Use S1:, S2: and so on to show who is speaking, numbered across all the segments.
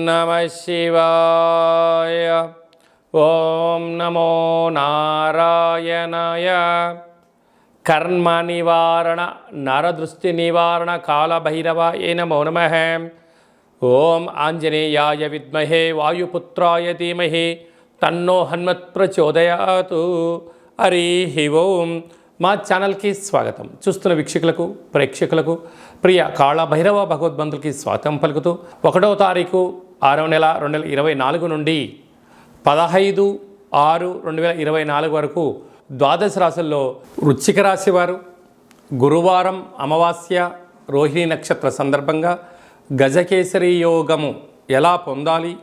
S1: నమః శివాయ. ఓం నమో నారాయణాయ. కర్మ నివారణ నరదృష్టి నివారణ కాళభైరవాయ నమో నమః. ఓం ఆంజనేయాయ విద్మహే వాయుపుత్రాయ ధీమహి తన్నో హనుమత్ ప్రచోదయాతు. హరి ఓం. మా ఛానల్కి స్వాగతం. చూస్తున్న వీక్షకులకు ప్రేక్షకులకు ప్రియ కాళభైరవ భగవద్బంధులకి స్వాగతం పలుకుతూ 1వ తారీఖు 6వ నెల 2024 నుండి 15/6/2024 వరకు ద్వాదశ రాశుల్లో వృశ్చిక రాశి వారు గురువారం అమావాస్య రోహిణి నక్షత్ర సందర్భంగా గజకేసరి యోగము ఎలా పొందాలి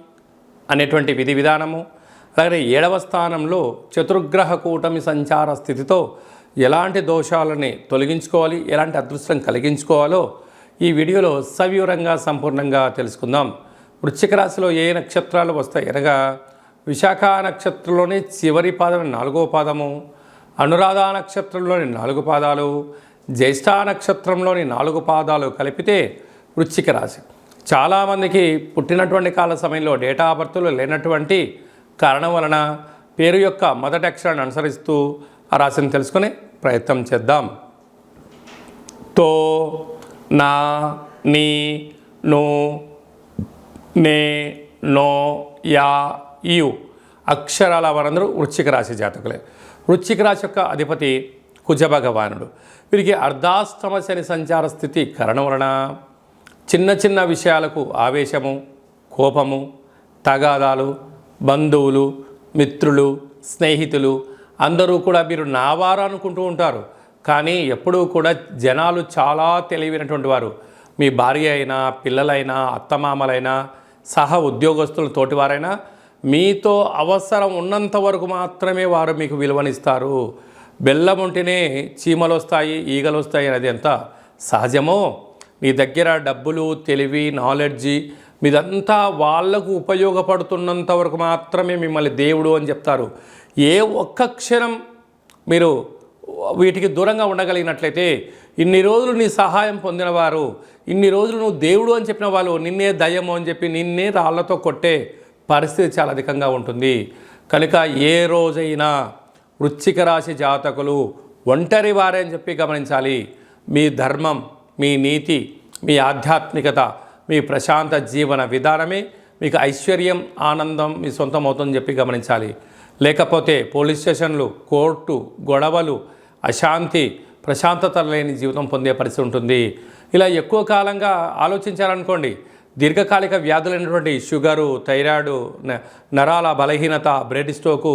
S1: అనేటువంటి విధి విధానము, అలాగే 7వ స్థానంలో చతుర్గ్రహ కూటమి సంచార స్థితితో ఎలాంటి దోషాలని తొలగించుకోవాలి, ఎలాంటి అదృష్టం కలిగించుకోవాలో ఈ వీడియోలో సవివరంగా సంపూర్ణంగా తెలుసుకుందాం. వృశ్చిక రాశిలో ఏ నక్షత్రాలు వస్తాయి అనగా విశాఖ నక్షత్రంలోని చివరి పాదం 4వ పాదము, అనురాధ నక్షత్రంలోని 4 పాదాలు, జ్యేష్ఠ నక్షత్రంలోని 4 పాదాలు కలిపితే వృశ్చిక రాశి. చాలామందికి పుట్టినటువంటి కాల సమయంలో డేటా ఆఫ్ బర్త్లు లేనటువంటి కారణం వలన పేరు యొక్క మొదటి అక్షరాన్ని అనుసరిస్తూ ఆ రాశిని తెలుసుకునే ప్రయత్నం చేద్దాం. తో, నా, నీ, ను, నే, నో, యా, యు అక్షరాల వారందరూ వృశ్చిక రాశి జాతకులే. వృశ్చిక రాశి యొక్క అధిపతి కుజ భగవానుడు. వీరికి అర్ధాష్టమ శని సంచార స్థితి కారణం వలన చిన్న చిన్న విషయాలకు ఆవేశము, కోపము, తగాదాలు, బంధువులు, మిత్రులు, స్నేహితులు అందరూ కూడా మీరు నావారు అనుకుంటూ ఉంటారు. కానీ ఎప్పుడూ కూడా జనాలు చాలా తెలివైనటువంటి వారు. మీ భార్య అయినా, పిల్లలైనా, అత్తమామలైనా, సహా ఉద్యోగస్తులు తోటివారైనా మీతో అవసరం ఉన్నంత వరకు మాత్రమే వారు మీకు విలువనిస్తారు. బెల్లం ఉంటేనే చీమలు వస్తాయి, ఈగలు వస్తాయి అనేది ఎంత సహజమో, మీ దగ్గర డబ్బులు, తెలివి, నాలెడ్జి మీదంతా వాళ్లకు ఉపయోగపడుతున్నంత వరకు మాత్రమే మిమ్మల్ని దేవుడు అని చెప్తారు. ఏ ఒక్క క్షణం మీరు వీటికి దూరంగా ఉండగలిగినట్లయితే ఇన్ని రోజులు నీ సహాయం పొందినవారు, ఇన్ని రోజులు నువ్వు దేవుడు అని చెప్పిన వాళ్ళు నిన్నే దయ్యము అని చెప్పి నిన్నే రాళ్లతో కొట్టే పరిస్థితి చాలా అధికంగా ఉంటుంది. కనుక ఏ రోజైనా వృశ్చిక రాశి జాతకులు ఒంటరి వారే అని చెప్పి గమనించాలి. మీ ధర్మం, మీ నీతి, మీ ఆధ్యాత్మికత, మీ ప్రశాంత జీవన విధానమే మీకు ఐశ్వర్యం, ఆనందం మీ సొంతం అవుతుందని చెప్పి గమనించాలి. లేకపోతే పోలీస్ స్టేషన్లు, కోర్టు, గొడవలు, అశాంతి, ప్రశాంతత లేని జీవితం పొందే పరిస్థితి ఉంటుంది. ఇలా ఎక్కువ కాలంగా ఆలోచించాలనుకోండి, దీర్ఘకాలిక వ్యాధులైనటువంటి షుగరు, థైరాయిడ్, నరాల బలహీనత, బ్రెడ్ స్ట్రోకు,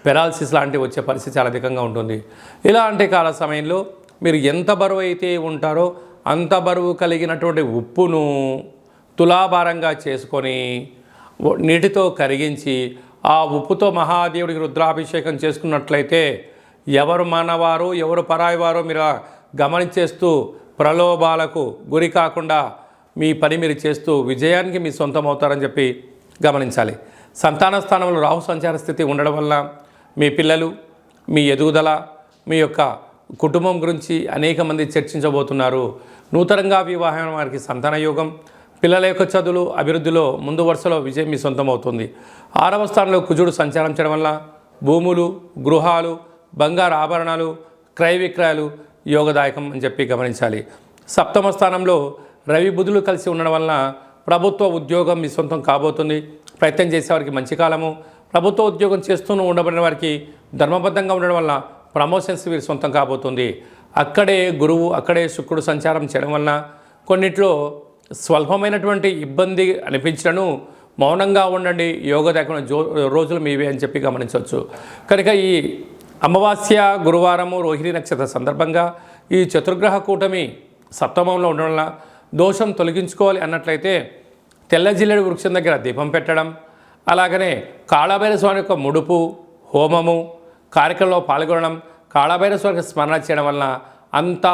S1: పెరాలసిస్ లాంటివి వచ్చే పరిస్థితి చాలా అధికంగా ఉంటుంది. ఇలాంటి కాల సమయంలో మీరు ఎంత బరువు అయితే ఉంటారో అంత బరువు కలిగినటువంటి ఉప్పును తులాభారంగా చేసుకొని నీటితో కరిగించి ఆ ఉప్పుతో మహాదేవుడికి రుద్రాభిషేకం చేసుకున్నట్లయితే ఎవరు మనవారు ఎవరు పరాయివారో మీరు గమనించేస్తూ ప్రలోభాలకు గురి కాకుండా మీ పని మీరు చేస్తూ విజయానికి మీ సొంతం అవుతారని చెప్పి గమనించాలి. సంతాన స్థానంలో రాహు సంచార స్థితి ఉండడం వల్ల మీ పిల్లలు, మీ ఎదుగుదల, మీ యొక్క కుటుంబం గురించి అనేక మంది చర్చించబోతున్నారు. నూతనంగా వివాహం వారికి సంతాన యోగం, పిల్లల యొక్క చదువులు, అభివృద్ధిలో ముందు వరుసలో విజయం మీ సొంతం అవుతుంది. 6వ స్థానంలో కుజుడు సంచారం చేయడం వల్ల భూములు, గృహాలు, బంగారు ఆభరణాలు, క్రయ విక్రయాలు యోగదాయకం అని చెప్పి గమనించాలి. 7వ స్థానంలో రవి బుధులు కలిసి ఉండడం వలన ప్రభుత్వ ఉద్యోగం మీ సొంతం కాబోతుంది. ప్రయత్నం చేసేవారికి మంచి కాలము. ప్రభుత్వ ఉద్యోగం చేస్తూ ఉండబడిన వారికి ధర్మబద్ధంగా ఉండడం వల్ల ప్రమోషన్స్ వీరి సొంతం కాబోతుంది. అక్కడే గురువు, అక్కడే శుక్రుడు సంచారం చేయడం వలన కొన్నిట్లో స్వల్పమైనటువంటి ఇబ్బంది అనిపించడను మౌనంగా ఉండండి, యోగదాయకమైన రోజులు మీవే అని చెప్పి గమనించవచ్చు. కనుక ఈ అమావాస్య గురువారము రోహిణి నక్షత్ర సందర్భంగా ఈ చతుర్గ్రహ కూటమి సప్తమంలో ఉండడం వల్ల దోషం తొలగించుకోవాలి అన్నట్లయితే తెల్ల జిల్లేడు వృక్షం దగ్గర దీపం పెట్టడం, అలాగనే కాళభైరవ స్వామి యొక్క ముడుపు, హోమము కార్యక్రమంలో పాల్గొనడం, కాళభైరవ స్వామికి స్మరణ చేయడం వలన అంతా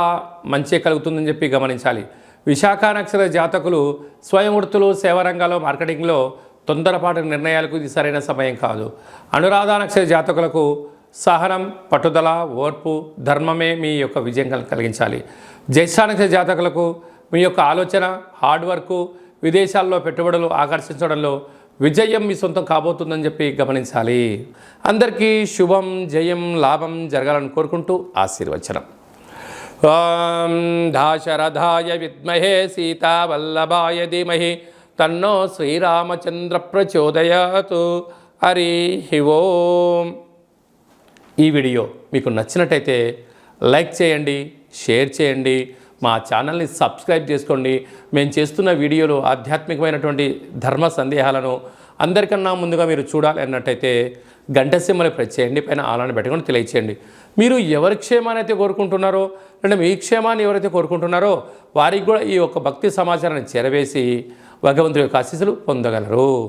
S1: మంచి కలుగుతుందని చెప్పి గమనించాలి. విశాఖ నక్షత్ర జాతకులు స్వయం వృత్తులు, సేవారంగాల్లో, మార్కెటింగ్లో తొందరపాటు నిర్ణయాలకు ఇది సరైన సమయం కాదు. అనురాధ నక్షత్ర జాతకులకు సహనం, పట్టుదల, ఓర్పు, ధర్మమే మీ యొక్క విజయం కలిగించాలి. జ్యేష్ఠ నక్షత్ర జాతకులకు మీ యొక్క ఆలోచన, హార్డ్ వర్క్, విదేశాల్లో పెట్టుబడులు ఆకర్షించడంలో విజయం మీ సొంతం కాబోతుందని చెప్పి గమనించాలి. అందరికీ శుభం, జయం, లాభం జరగాలని కోరుకుంటూ ఆశీర్వచనం. ఓం దాశరథాయ విద్మహే సీతావల్లభాయ ధీమహి తన్నో శ్రీరామచంద్ర ప్రచోదయాతు. హరి ఓం. ఈ వీడియో మీకు నచ్చినట్టయితే లైక్ చేయండి, షేర్ చేయండి, మా ఛానల్ని సబ్స్క్రైబ్ చేసుకోండి. మేము చేస్తున్న వీడియోలు ఆధ్యాత్మికమైనటువంటి ధర్మ సందేహాలను అందరికన్నా ముందుగా మీరు చూడాలి అన్నట్టయితే గంట సింబల్ని ప్రెస్ చేయండి, పైన ఆలని పెట్టుకొని తెలియచేయండి. మీరు ఎవరి క్షేమాన్ని అయితే కోరుకుంటున్నారో, అంటే మీ క్షేమాన్ని ఎవరైతే కోరుకుంటున్నారో వారికి కూడా ఈ యొక్క భక్తి సమాచారాన్ని చేరవేసి భగవంతుడి యొక్క ఆశీస్సులు పొందగలరు.